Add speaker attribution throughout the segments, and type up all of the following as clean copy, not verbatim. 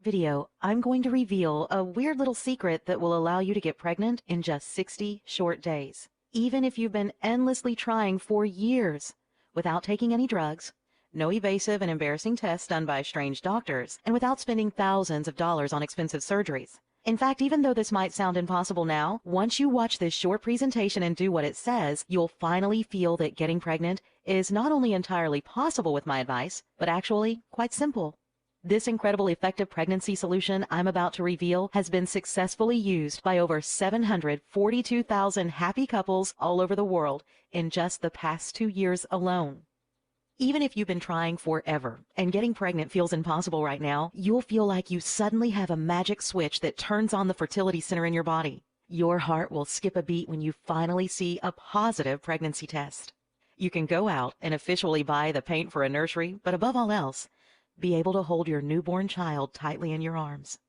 Speaker 1: video, I'm going to reveal a weird little secret that will allow you to get pregnant in just 60 short days, even if you've been endlessly trying for years without taking any drugs, no evasive and embarrassing tests done by strange doctors, and without spending thousands of dollars on expensive surgeries. In fact, even though this might sound impossible now, once you watch this short presentation and do what it says, you'll finally feel that getting pregnant is not only entirely possible with my advice, but actually quite simple. This incredible effective pregnancy solution I'm about to reveal has been successfully used by over 742,000 happy couples all over the world in just the past 2 years alone. Even if you've been trying forever and getting pregnant feels impossible right now, you'll feel like you suddenly have a magic switch that turns on the fertility center in your body. Your heart will skip a beat when you finally see a positive pregnancy test. You can go out and officially buy the paint for a nursery, but above all else, be able to hold your newborn child tightly in your arms.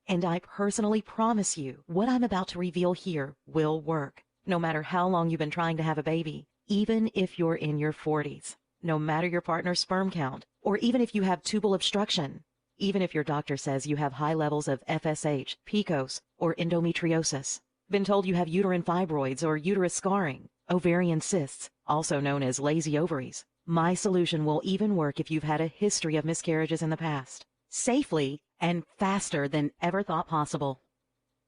Speaker 1: And I personally promise you, what I'm about to reveal here will work, no matter how long you've been trying to have a baby, even if you're in your 40s, no matter your partner's sperm count, or even if you have tubal obstruction, even if your doctor says you have high levels of FSH, PCOS, or endometriosis, been told you have uterine fibroids or uterus scarring, ovarian cysts, also known as lazy ovaries. My solution will even work if you've had a history of miscarriages in the past, safely and faster than ever thought possible.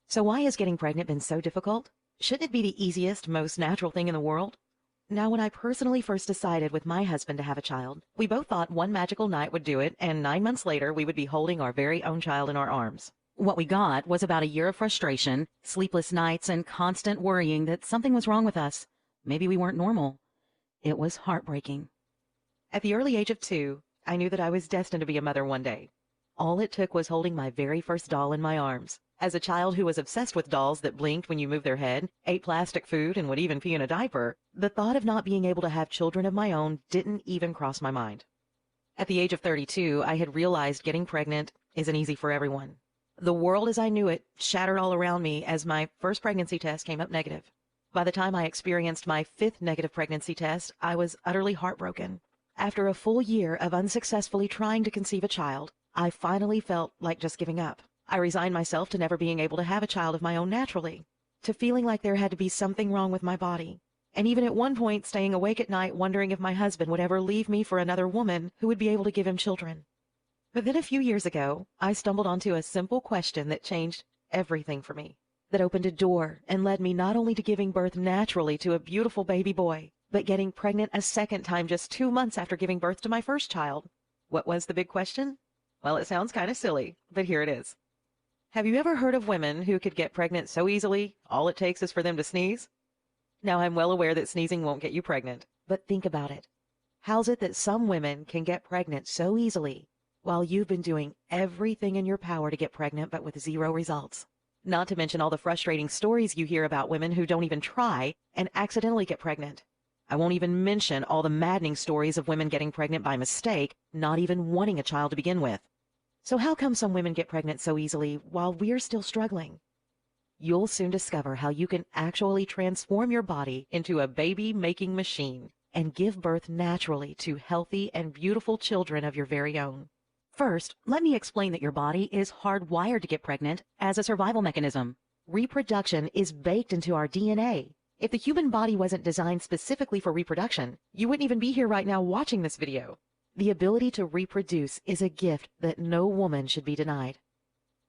Speaker 1: So why has getting pregnant been so difficult? Shouldn't it be the easiest, most natural thing in the world? Now, when I personally first decided with my husband to have a child, we both thought one magical night would do it, and 9 months later we would be holding our very own child in our arms. What we got was about a year of frustration, sleepless nights, and constant worrying that something was wrong with us. Maybe we weren't normal. It was heartbreaking. At the early age of 2, I knew that I was destined to be a mother one day. All it took was holding my very first doll in my arms. As a child who was obsessed with dolls that blinked when you moved their head, ate plastic food, and would even pee in a diaper, the thought of not being able to have children of my own didn't even cross my mind. At the age of 32, I had realized getting pregnant isn't easy for everyone. The world as I knew it shattered all around me as my first pregnancy test came up negative. By the time I experienced my 5th negative pregnancy test, I was utterly heartbroken. After a full year of unsuccessfully trying to conceive a child, I finally felt like just giving up. I resigned myself to never being able to have a child of my own naturally, to feeling like there had to be something wrong with my body, and even at one point staying awake at night wondering if my husband would ever leave me for another woman who would be able to give him children. But then a few years ago, I stumbled onto a simple question that changed everything for me, that opened a door and led me not only to giving birth naturally to a beautiful baby boy, but getting pregnant a second time just 2 months after giving birth to my first child. What was the big question? Well, it sounds kind of silly, but here it is. Have you ever heard of women who could get pregnant so easily, all it takes is for them to sneeze? Now, I'm well aware that sneezing won't get you pregnant, but think about it. How's it that some women can get pregnant so easily while you've been doing everything in your power to get pregnant but with 0 results? Not to mention all the frustrating stories you hear about women who don't even try and accidentally get pregnant. I won't even mention all the maddening stories of women getting pregnant by mistake, not even wanting a child to begin with. So how come some women get pregnant so easily while we're still struggling? You'll soon discover how you can actually transform your body into a baby-making machine and give birth naturally to healthy and beautiful children of your very own. First, let me explain that your body is hardwired to get pregnant as a survival mechanism. Reproduction is baked into our DNA. If the human body wasn't designed specifically for reproduction, you wouldn't even be here right now watching this video. The ability to reproduce is a gift that no woman should be denied.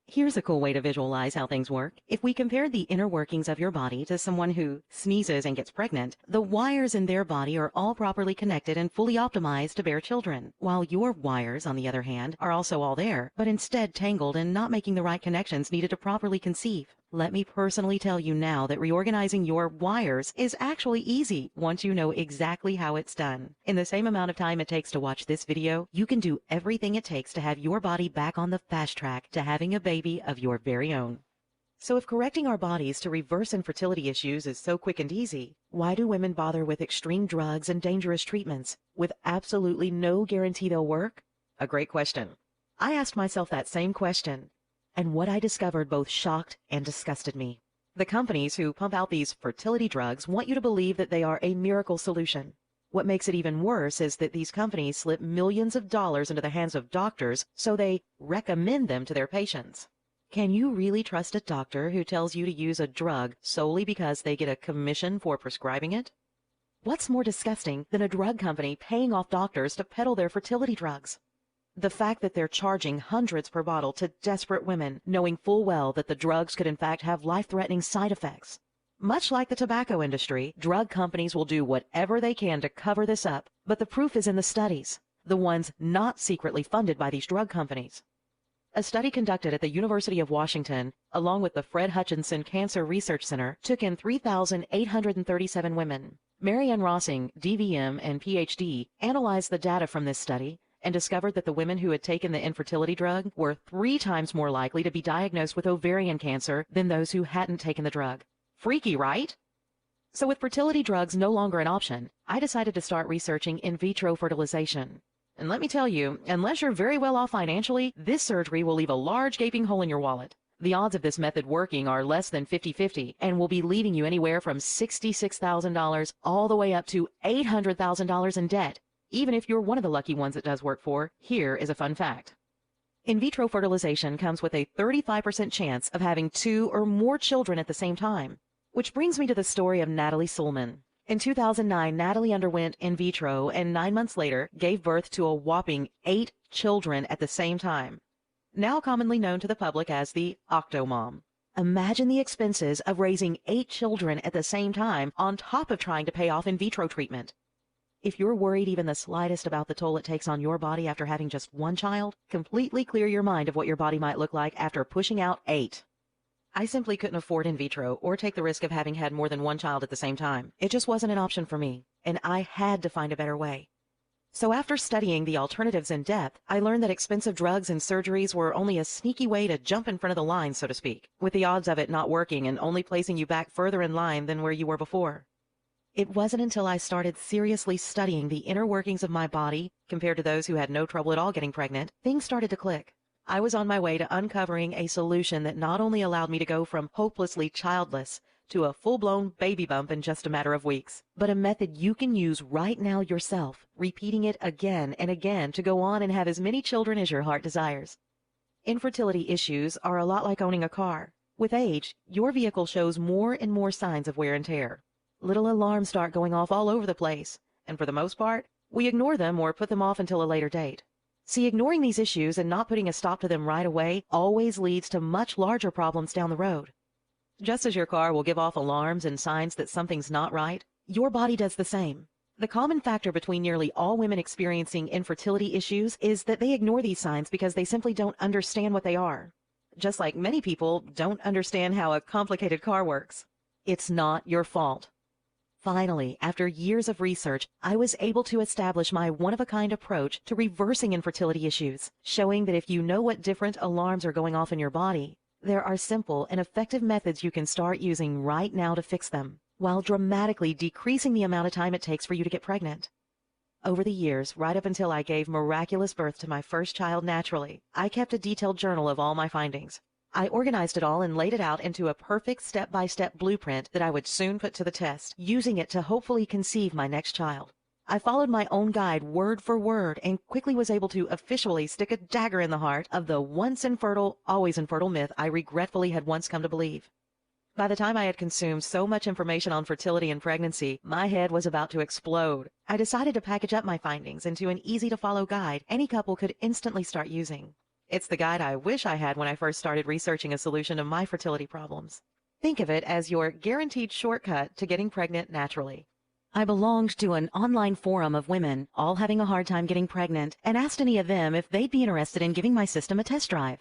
Speaker 1: Here's a cool way to visualize how things work. If we compared the inner workings of your body to someone who sneezes and gets pregnant, the wires in their body are all properly connected and fully optimized to bear children, while your wires, on the other hand, are also all there, but instead tangled and not making the right connections needed to properly conceive. Let me personally tell you now that reorganizing your wires is actually easy once you know exactly how it's done. In the same amount of time it takes to watch this video, you can do everything it takes to have your body back on the fast track to having a baby of your very own. So if correcting our bodies to reverse infertility issues is so quick and easy, why do women bother with extreme drugs and dangerous treatments with absolutely no guarantee they'll work? A great question. I asked myself that same question, and what I discovered both shocked and disgusted me. The companies who pump out these fertility drugs want you to believe that they are a miracle solution. What makes it even worse is that these companies slip millions of dollars into the hands of doctors so they recommend them to their patients. Can you really trust a doctor who tells you to use a drug solely because they get a commission for prescribing it? What's more disgusting than a drug company paying off doctors to peddle their fertility drugs? The fact that they're charging hundreds per bottle to desperate women, knowing full well that the drugs could in fact have life-threatening side effects. Much like the tobacco industry, drug companies will do whatever they can to cover this up, but the proof is in the studies, the ones not secretly funded by these drug companies. A study conducted at the University of Washington, along with the Fred Hutchinson Cancer Research Center, took in 3,837 women. Marianne Rossing, DVM and PhD, analyzed the data from this study and discovered that the women who had taken the infertility drug were 3 times more likely to be diagnosed with ovarian cancer than those who hadn't taken the drug. Freaky, right? So with fertility drugs no longer an option, I decided to start researching in vitro fertilization. And let me tell you, unless you're very well off financially, this surgery will leave a large gaping hole in your wallet. The odds of this method working are less than 50-50 and will be leaving you anywhere from $66,000 all the way up to $800,000 in debt. Even if you're one of the lucky ones it does work for, here is a fun fact. In vitro fertilization comes with a 35% chance of having 2 or more children at the same time. Which brings me to the story of Natalie Sullman. In 2009, Natalie underwent in vitro and 9 months later gave birth to a whopping 8 children at the same time, now commonly known to the public as the Octomom. Imagine the expenses of raising 8 children at the same time on top of trying to pay off in vitro treatment. If you're worried even the slightest about the toll it takes on your body after having just 1 child, completely clear your mind of what your body might look like after pushing out 8. I simply couldn't afford in vitro or take the risk of having had more than 1 child at the same time. It just wasn't an option for me, and I had to find a better way. So after studying the alternatives in depth, I learned that expensive drugs and surgeries were only a sneaky way to jump in front of the line, so to speak, with the odds of it not working and only placing you back further in line than where you were before. It wasn't until I started seriously studying the inner workings of my body, compared to those who had no trouble at all getting pregnant, things started to click. I was on my way to uncovering a solution that not only allowed me to go from hopelessly childless to a full-blown baby bump in just a matter of weeks, but a method you can use right now yourself, repeating it again and again to go on and have as many children as your heart desires. Infertility issues are a lot like owning a car. With age, your vehicle shows more and more signs of wear and tear. Little alarms start going off all over the place, and for the most part, we ignore them or put them off until a later date. See, ignoring these issues and not putting a stop to them right away always leads to much larger problems down the road. Just as your car will give off alarms and signs that something's not right, your body does the same. The common factor between nearly all women experiencing infertility issues is that they ignore these signs because they simply don't understand what they are. Just like many people don't understand how a complicated car works. It's not your fault. Finally, after years of research, I was able to establish my one-of-a-kind approach to reversing infertility issues, showing that if you know what different alarms are going off in your body, there are simple and effective methods you can start using right now to fix them, while dramatically decreasing the amount of time it takes for you to get pregnant. Over the years, right up until I gave miraculous birth to my first child naturally, I kept a detailed journal of all my findings. I organized it all and laid it out into a perfect step-by-step blueprint that I would soon put to the test, using it to hopefully conceive my next child. I followed my own guide word for word and quickly was able to officially stick a dagger in the heart of the once infertile, always infertile myth I regretfully had once come to believe. By the time I had consumed so much information on fertility and pregnancy, my head was about to explode. I decided to package up my findings into an easy-to-follow guide any couple could instantly start using. It's the guide I wish I had when I first started researching a solution to my fertility problems. Think of it as your guaranteed shortcut to getting pregnant naturally. I belonged to an online forum of women, all having a hard time getting pregnant, and asked any of them if they'd be interested in giving my system a test drive.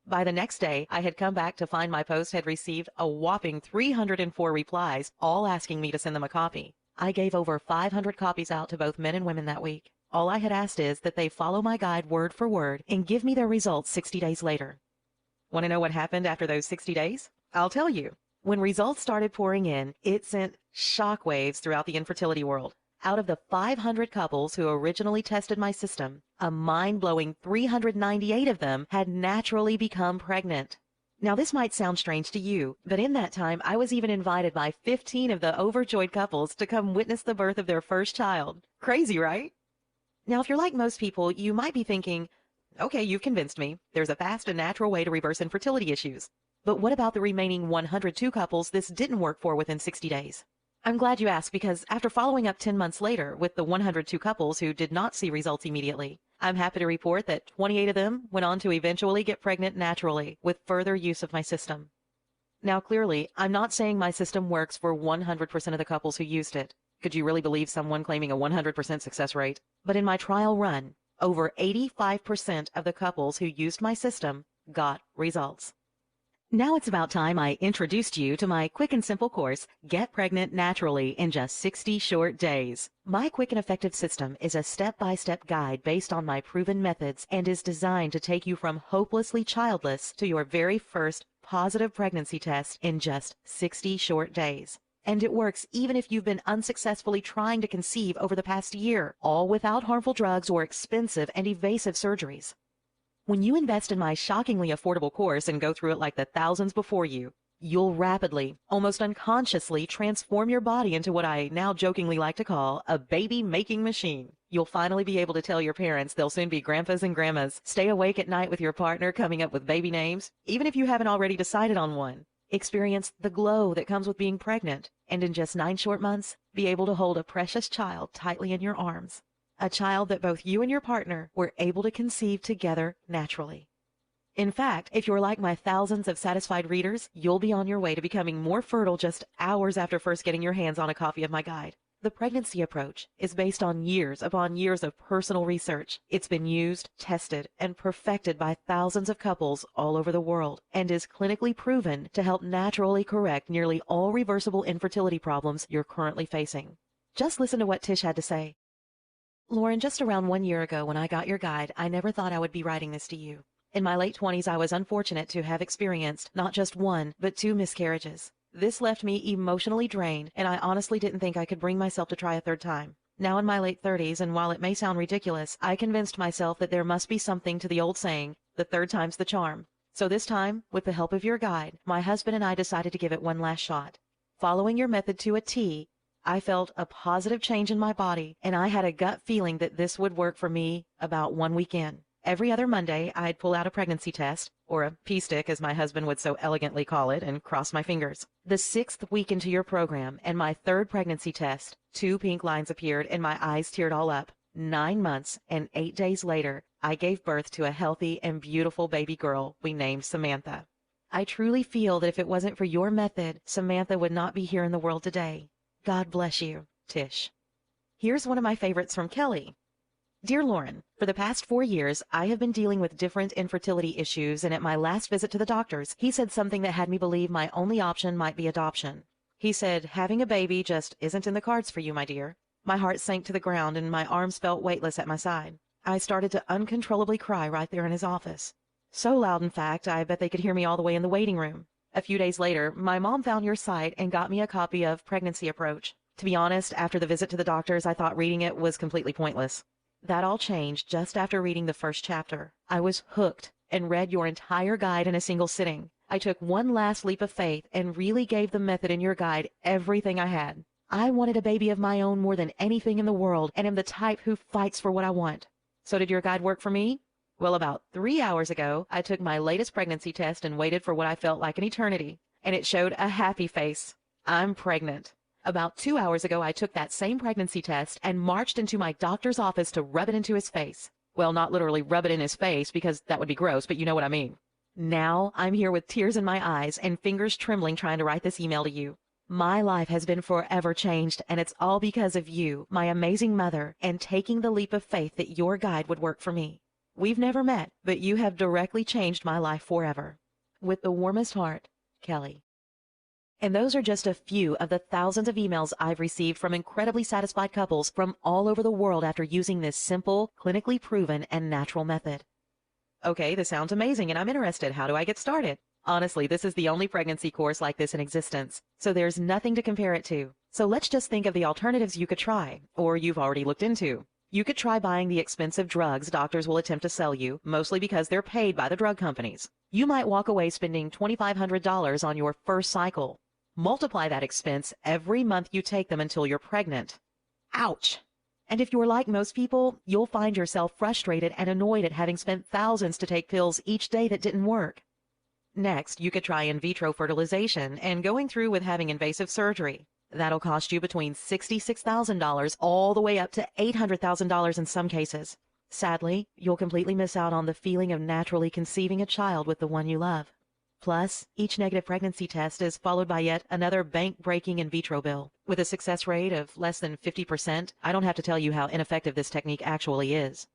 Speaker 1: By the next day, I had come back to find my post had received a whopping 304 replies, all asking me to send them a copy. I gave over 500 copies out to both men and women that week. All I had asked is that they follow my guide word for word and give me their results 60 days later. Want to know what happened after those 60 days? I'll tell you. When results started pouring in, it sent shockwaves throughout the infertility world. Out of the 500 couples who originally tested my system, a mind-blowing 398 of them had naturally become pregnant. Now, this might sound strange to you, but in that time, I was even invited by 15 of the overjoyed couples to come witness the birth of their first child. Crazy, right? Now, if you're like most people, you might be thinking, okay, you've convinced me. There's a fast and natural way to reverse infertility issues. But what about the remaining 102 couples this didn't work for within 60 days? I'm glad you asked, because after following up 10 months later with the 102 couples who did not see results immediately, I'm happy to report that 28 of them went on to eventually get pregnant naturally with further use of my system. Now, clearly, I'm not saying my system works for 100% of the couples who used it. Could you really believe someone claiming a 100% success rate? But in my trial run, over 85% of the couples who used my system got results. Now it's about time I introduced you to my quick and simple course, Get Pregnant Naturally in Just 60 Short Days. My quick and effective system is a step-by-step guide based on my proven methods and is designed to take you from hopelessly childless to your very first positive pregnancy test in just 60 short days. And it works even if you've been unsuccessfully trying to conceive over the past year, all without harmful drugs or expensive and evasive surgeries. When you invest in my shockingly affordable course and go through it like the thousands before you, you'll rapidly, almost unconsciously, transform your body into what I now jokingly like to call a baby-making machine. You'll finally be able to tell your parents they'll soon be grandpas and grandmas, stay awake at night with your partner coming up with baby names, even if you haven't already decided on one. Experience the glow that comes with being pregnant, and in just 9 short months, be able to hold a precious child tightly in your arms. A child that both you and your partner were able to conceive together naturally. In fact, if you're like my thousands of satisfied readers, you'll be on your way to becoming more fertile just hours after first getting your hands on a copy of my guide. The pregnancy approach is based on years upon years of personal research. It's been used, tested, and perfected by thousands of couples all over the world and is clinically proven to help naturally correct nearly all reversible infertility problems you're currently facing. Just listen to what Tish had to say. Lauren, just around 1 year ago when I got your guide, I never thought I would be writing this to you. In my late 20s, I was unfortunate to have experienced not just 1, but 2 miscarriages. This left me emotionally drained, and I honestly didn't think I could bring myself to try a 3rd time. Now in my late 30s, and while it may sound ridiculous, I convinced myself that there must be something to the old saying, the 3rd time's the charm. So this time, with the help of your guide, my husband and I decided to give it one last shot. Following your method to a T, I felt a positive change in my body, and I had a gut feeling that this would work for me about 1 week in. Every other Monday, I'd pull out a pregnancy test, or a pee-stick as my husband would so elegantly call it, and cross my fingers. The 6th week into your program, and my 3rd pregnancy test, 2 pink lines appeared and my eyes teared all up. 9 months and 8 days later, I gave birth to a healthy and beautiful baby girl we named Samantha. I truly feel that if it wasn't for your method, Samantha would not be here in the world today. God bless you, Tish. Here's one of my favorites from Kelly. Dear Lauren, for the past 4 years, I have been dealing with different infertility issues, and at my last visit to the doctors, he said something that had me believe my only option might be adoption. He said, having a baby just isn't in the cards for you, my dear. My heart sank to the ground and my arms felt weightless at my side. I started to uncontrollably cry right there in his office. So loud, in fact, I bet they could hear me all the way in the waiting room. A few days later, my mom found your site and got me a copy of Pregnancy Approach. To be honest, after the visit to the doctors, I thought reading it was completely pointless. That all changed just after reading the first chapter. I was hooked and read your entire guide in a single sitting. I took one last leap of faith and really gave the method in your guide everything I had. I wanted a baby of my own more than anything in the world, and am the type who fights for what I want. So did your guide work for me? Well, about 3 hours ago, I took my latest pregnancy test and waited for what I felt like an eternity, and it showed a happy face. I'm pregnant. About 2 hours ago, I took that same pregnancy test and marched into my doctor's office to rub it into his face. Well, not literally rub it in his face, because that would be gross, but you know what I mean. Now I'm here with tears in my eyes and fingers trembling trying to write this email to you. My life has been forever changed, and it's all because of you, my amazing mother, and taking the leap of faith that your guide would work for me. We've never met, but you have directly changed my life forever. With the warmest heart, Kelly. And those are just a few of the thousands of emails I've received from incredibly satisfied couples from all over the world after using this simple, clinically proven, and natural method. Okay, this sounds amazing and I'm interested. How do I get started? Honestly, this is the only pregnancy course like this in existence, so there's nothing to compare it to. So let's just think of the alternatives you could try, or you've already looked into. You could try buying the expensive drugs doctors will attempt to sell you, mostly because they're paid by the drug companies. You might walk away spending $2,500 on your first cycle. Multiply that expense every month you take them until you're pregnant. Ouch! And if you're like most people, you'll find yourself frustrated and annoyed at having spent thousands to take pills each day that didn't work. Next, you could try in vitro fertilization and going through with having invasive surgery. That'll cost you between $66,000 all the way up to $800,000 in some cases. Sadly, you'll completely miss out on the feeling of naturally conceiving a child with the one you love. Plus, each negative pregnancy test is followed by yet another bank-breaking in vitro bill. With a success rate of less than 50%, I don't have to tell you how ineffective this technique actually is.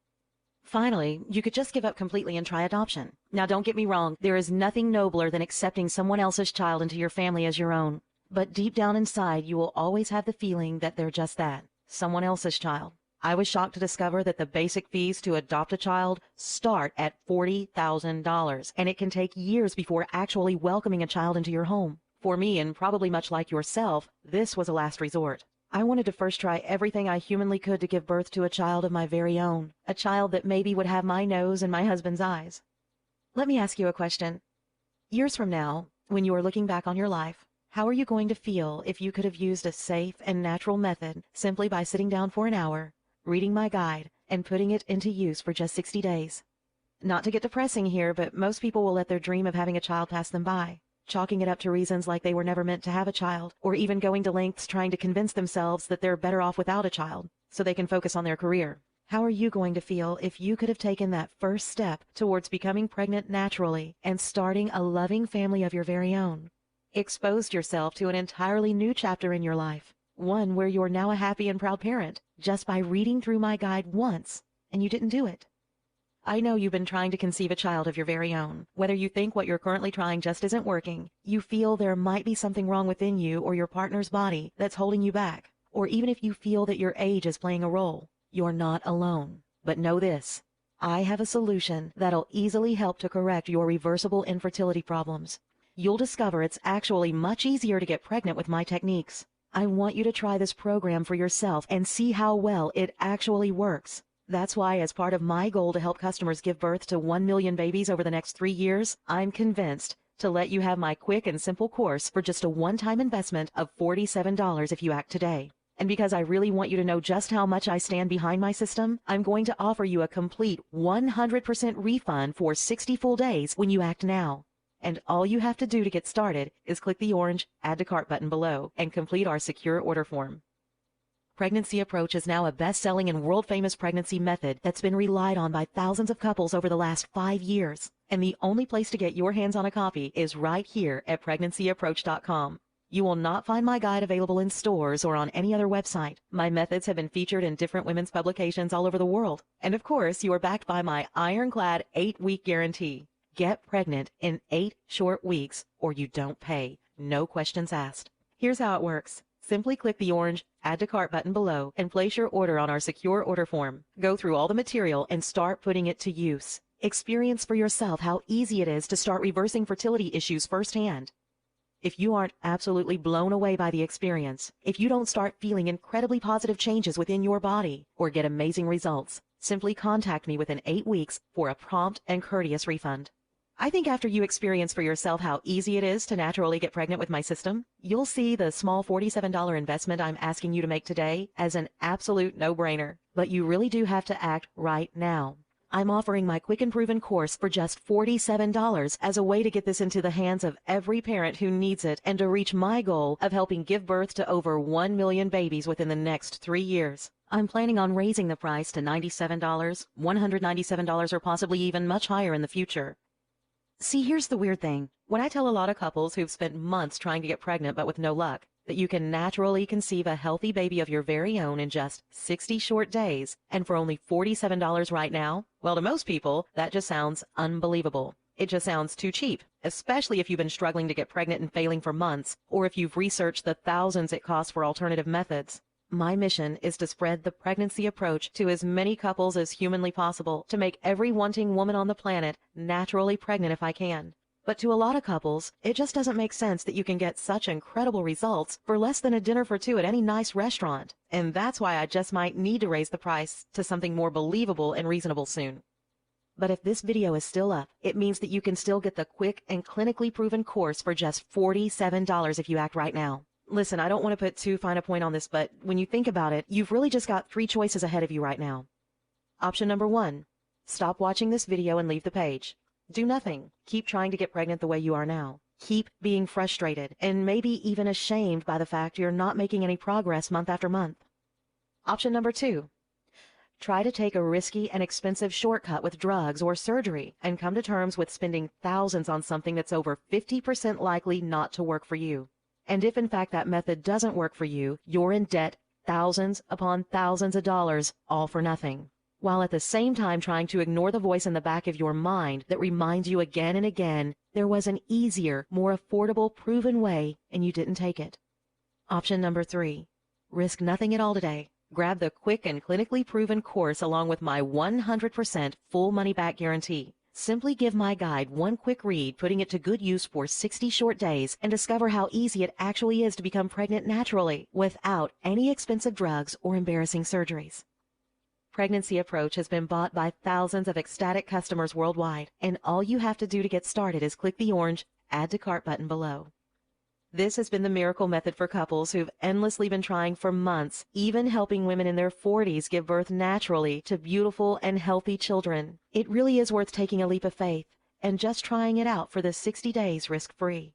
Speaker 1: Finally, you could just give up completely and try adoption. Now, don't get me wrong, there is nothing nobler than accepting someone else's child into your family as your own. But deep down inside, you will always have the feeling that they're just that, someone else's child. I was shocked to discover that the basic fees to adopt a child start at $40,000, and it can take years before actually welcoming a child into your home. For me, and probably much like yourself, this was a last resort. I wanted to first try everything I humanly could to give birth to a child of my very own, a child that maybe would have my nose and my husband's eyes. Let me ask you a question. Years from now, when you are looking back on your life, how are you going to feel if you could have used a safe and natural method simply by sitting down for an hour, reading my guide, and putting it into use for just 60 days? Not to get depressing here, but most people will let their dream of having a child pass them by, chalking it up to reasons like they were never meant to have a child, or even going to lengths trying to convince themselves that they're better off without a child, so they can focus on their career. How are you going to feel if you could have taken that first step towards becoming pregnant naturally and starting a loving family of your very own? Exposed yourself to an entirely new chapter in your life, one where you're now a happy and proud parent, just by reading through my guide once, and you didn't do it. I know you've been trying to conceive a child of your very own. Whether you think what you're currently trying just isn't working, you feel there might be something wrong within you or your partner's body that's holding you back, or even if you feel that your age is playing a role, you're not alone. But know this, I have a solution that'll easily help to correct your reversible infertility problems. You'll discover it's actually much easier to get pregnant with my techniques. I want you to try this program for yourself and see how well it actually works. That's why, as part of my goal to help customers give birth to 1 million babies over the next 3 years, I'm convinced to let you have my quick and simple course for just a one-time investment of $47 if you act today. And because I really want you to know just how much I stand behind my system, I'm going to offer you a complete 100% refund for 60 full days when you act now. And all you have to do to get started is click the orange Add to Cart button below and complete our secure order form. Pregnancy Approach is now a best-selling and world-famous pregnancy method that's been relied on by thousands of couples over the last 5 years. And the only place to get your hands on a copy is right here at pregnancyapproach.com. You will not find my guide available in stores or on any other website. My methods have been featured in different women's publications all over the world. And of course, you are backed by my ironclad 8-week guarantee. Get pregnant in 8 short weeks or you don't pay. No questions asked. Here's how it works. Simply click the orange Add to Cart button below and place your order on our secure order form. Go through all the material and start putting it to use. Experience for yourself how easy it is to start reversing fertility issues firsthand. If you aren't absolutely blown away by the experience, if you don't start feeling incredibly positive changes within your body or get amazing results, simply contact me within 8 weeks for a prompt and courteous refund. I think after you experience for yourself how easy it is to naturally get pregnant with my system, you'll see the small $47 investment I'm asking you to make today as an absolute no-brainer. But you really do have to act right now. I'm offering my quick and proven course for just $47 as a way to get this into the hands of every parent who needs it and to reach my goal of helping give birth to over 1 million babies within the next 3 years. I'm planning on raising the price to $97, $197, or possibly even much higher in the future. See, here's the weird thing. When I tell a lot of couples who've spent months trying to get pregnant but with no luck, that you can naturally conceive a healthy baby of your very own in just 60 short days and for only $47 right now, well, to most people, that just sounds unbelievable. It just sounds too cheap, especially if you've been struggling to get pregnant and failing for months, or if you've researched the thousands it costs for alternative methods. My mission is to spread the pregnancy approach to as many couples as humanly possible to make every wanting woman on the planet naturally pregnant if I can. But to a lot of couples, it just doesn't make sense that you can get such incredible results for less than a dinner for two at any nice restaurant. And that's why I just might need to raise the price to something more believable and reasonable soon. But if this video is still up, it means that you can still get the quick and clinically proven course for just $47 if you act right now. Listen, I don't want to put too fine a point on this, but when you think about it, you've really just got 3 choices ahead of you right now. Option number 1, stop watching this video and leave the page. Do nothing. Keep trying to get pregnant the way you are now. Keep being frustrated and maybe even ashamed by the fact you're not making any progress month after month. Option number 2, try to take a risky and expensive shortcut with drugs or surgery and come to terms with spending thousands on something that's over 50% likely not to work for you. And if in fact that method doesn't work for you, you're in debt thousands upon thousands of dollars, all for nothing, while at the same time trying to ignore the voice in the back of your mind that reminds you again and again there was an easier, more affordable, proven way and you didn't take it. Option number 3, risk nothing at all today. Grab the quick and clinically proven course along with my 100% full money-back guarantee. Simply give my guide one quick read, putting it to good use for 60 short days, and discover how easy it actually is to become pregnant naturally without any expensive drugs or embarrassing surgeries. Pregnancy Approach has been bought by thousands of ecstatic customers worldwide, and all you have to do to get started is click the orange Add to Cart button below. This has been the miracle method for couples who've endlessly been trying for months, even helping women in their 40s give birth naturally to beautiful and healthy children. It really is worth taking a leap of faith and just trying it out for the 60 days risk-free.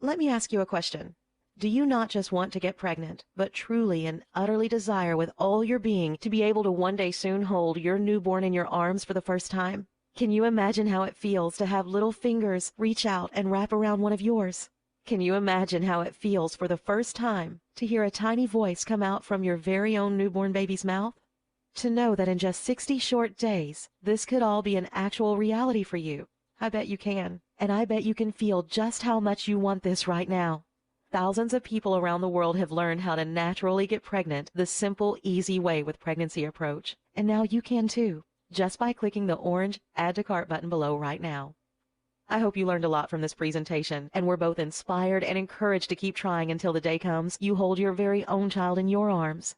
Speaker 1: Let me ask you a question. Do you not just want to get pregnant, but truly and utterly desire with all your being to be able to one day soon hold your newborn in your arms for the first time? Can you imagine how it feels to have little fingers reach out and wrap around one of yours? Can you imagine how it feels for the first time to hear a tiny voice come out from your very own newborn baby's mouth? To know that in just 60 short days, this could all be an actual reality for you. I bet you can. And I bet you can feel just how much you want this right now. Thousands of people around the world have learned how to naturally get pregnant the simple, easy way with Pregnancy Approach. And now you can too, just by clicking the orange Add to Cart button below right now. I hope you learned a lot from this presentation and were both inspired and encouraged to keep trying until the day comes you hold your very own child in your arms.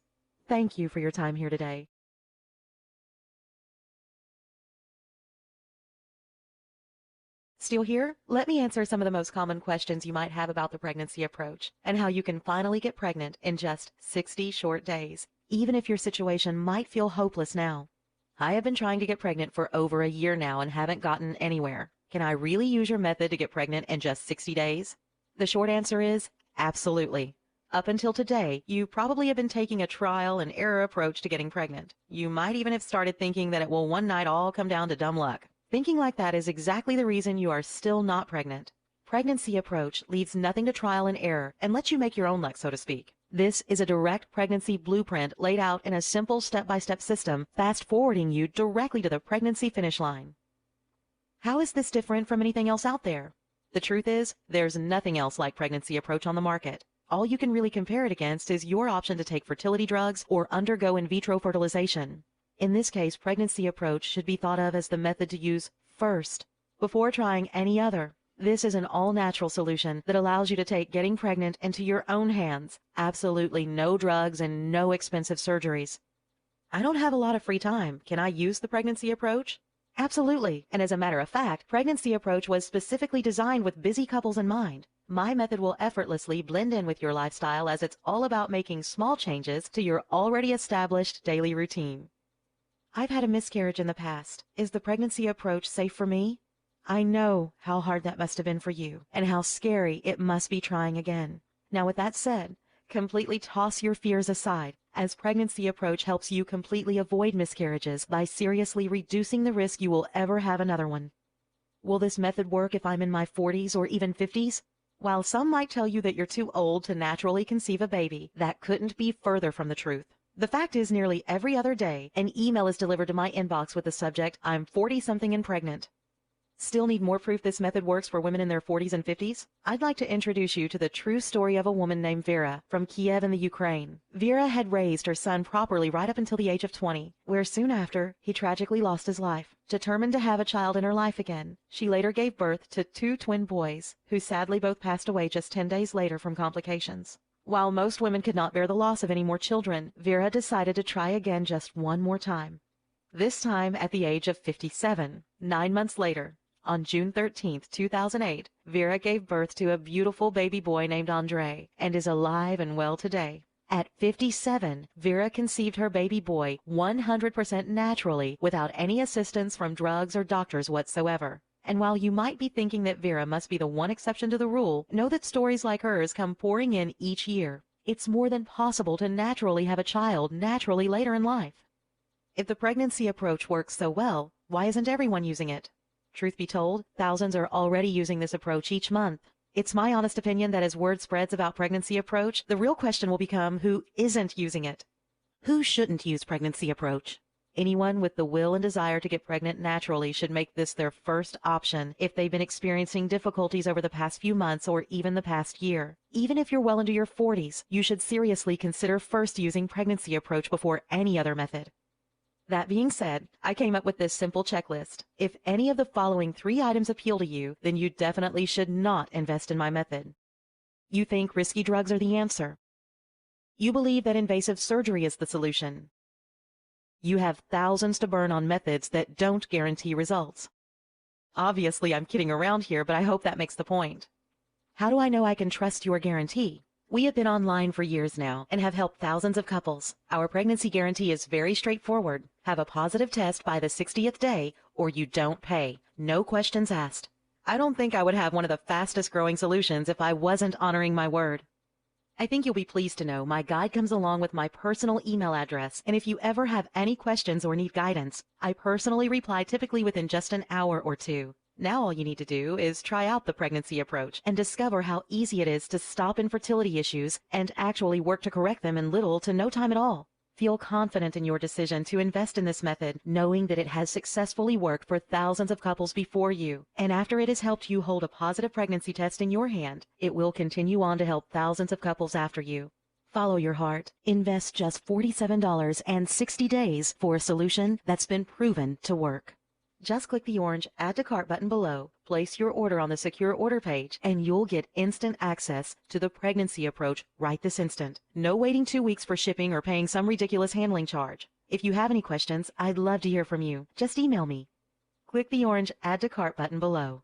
Speaker 1: Thank you for your time here today. Still here? Let me answer some of the most common questions you might have about the Pregnancy Approach and how you can finally get pregnant in just 60 short days, even if your situation might feel hopeless now. I have been trying to get pregnant for over a year now and haven't gotten anywhere. Can I really use your method to get pregnant in just 60 days? The short answer is absolutely. Up until today, you probably have been taking a trial and error approach to getting pregnant. You might even have started thinking that it will one night all come down to dumb luck. Thinking like that is exactly the reason you are still not pregnant. Pregnancy Approach leaves nothing to trial and error and lets you make your own luck, so to speak. This is a direct pregnancy blueprint laid out in a simple step-by-step system, fast-forwarding you directly to the pregnancy finish line. How is this different from anything else out there? The truth is, there's nothing else like Pregnancy Approach on the market. All you can really compare it against is your option to take fertility drugs or undergo in vitro fertilization. In this case, Pregnancy Approach should be thought of as the method to use first, before trying any other. This is an all-natural solution that allows you to take getting pregnant into your own hands. Absolutely no drugs and no expensive surgeries. I don't have a lot of free time. Can I use the Pregnancy Approach? Absolutely, and as a matter of fact, Pregnancy Approach was specifically designed with busy couples in mind. My method will effortlessly blend in with your lifestyle as it's all about making small changes to your already established daily routine. I've had a miscarriage in the past. Is the Pregnancy Approach safe for me? I know how hard that must have been for you, and how scary it must be trying again. Now with that said, completely toss your fears aside, as Pregnancy Approach helps you completely avoid miscarriages by seriously reducing the risk you will ever have another one. Will this method work if I'm in my 40s or even 50s? While some might tell you that you're too old to naturally conceive a baby, that couldn't be further from the truth. The fact is, nearly every other day, an email is delivered to my inbox with the subject, "I'm 40-something and pregnant." Still need more proof this method works for women in their 40s and 50s? I'd like to introduce you to the true story of a woman named Vera from Kiev in the Ukraine. Vera had raised her son properly right up until the age of 20, where soon after, he tragically lost his life. Determined to have a child in her life again, she later gave birth to 2 twin boys, who sadly both passed away just 10 days later from complications. While most women could not bear the loss of any more children, Vera decided to try again just one more time. This time at the age of 57, 9 months later. On June 13, 2008, Vera gave birth to a beautiful baby boy named Andre and is alive and well today. At 57, Vera conceived her baby boy 100% naturally without any assistance from drugs or doctors whatsoever. And while you might be thinking that Vera must be the one exception to the rule, know that stories like hers come pouring in each year. It's more than possible to naturally have a child naturally later in life. If the pregnancy approach works so well, why isn't everyone using it? Truth be told, thousands are already using this approach each month. It's my honest opinion that as word spreads about pregnancy approach, the real question will become who isn't using it. Who shouldn't use pregnancy approach? Anyone with the will and desire to get pregnant naturally should make this their first option if they've been experiencing difficulties over the past few months or even the past year. Even if you're well into your 40s, you should seriously consider first using pregnancy approach before any other method. That being said, I came up with this simple checklist. If any of the following 3 items appeal to you, then you definitely should not invest in my method. You think risky drugs are the answer. You believe that invasive surgery is the solution. You have thousands to burn on methods that don't guarantee results. Obviously, I'm kidding around here, but I hope that makes the point. How do I know I can trust your guarantee? We have been online for years now and have helped thousands of couples. Our pregnancy guarantee is very straightforward. Have a positive test by the 60th day or you don't pay. No questions asked. I don't think I would have one of the fastest growing solutions if I wasn't honoring my word. I think you'll be pleased to know my guide comes along with my personal email address, and if you ever have any questions or need guidance, I personally reply typically within just an hour or 2. Now all you need to do is try out the pregnancy approach and discover how easy it is to stop infertility issues and actually work to correct them in little to no time at all. Feel confident in your decision to invest in this method, knowing that it has successfully worked for thousands of couples before you. And after it has helped you hold a positive pregnancy test in your hand, it will continue on to help thousands of couples after you. Follow your heart. Invest just $47 and 60 days for a solution that's been proven to work. Just click the orange Add to Cart button below, place your order on the secure order page, and you'll get instant access to the pregnancy approach right this instant. No waiting 2 weeks for shipping or paying some ridiculous handling charge. If you have any questions, I'd love to hear from you. Just email me. Click the orange Add to Cart button below.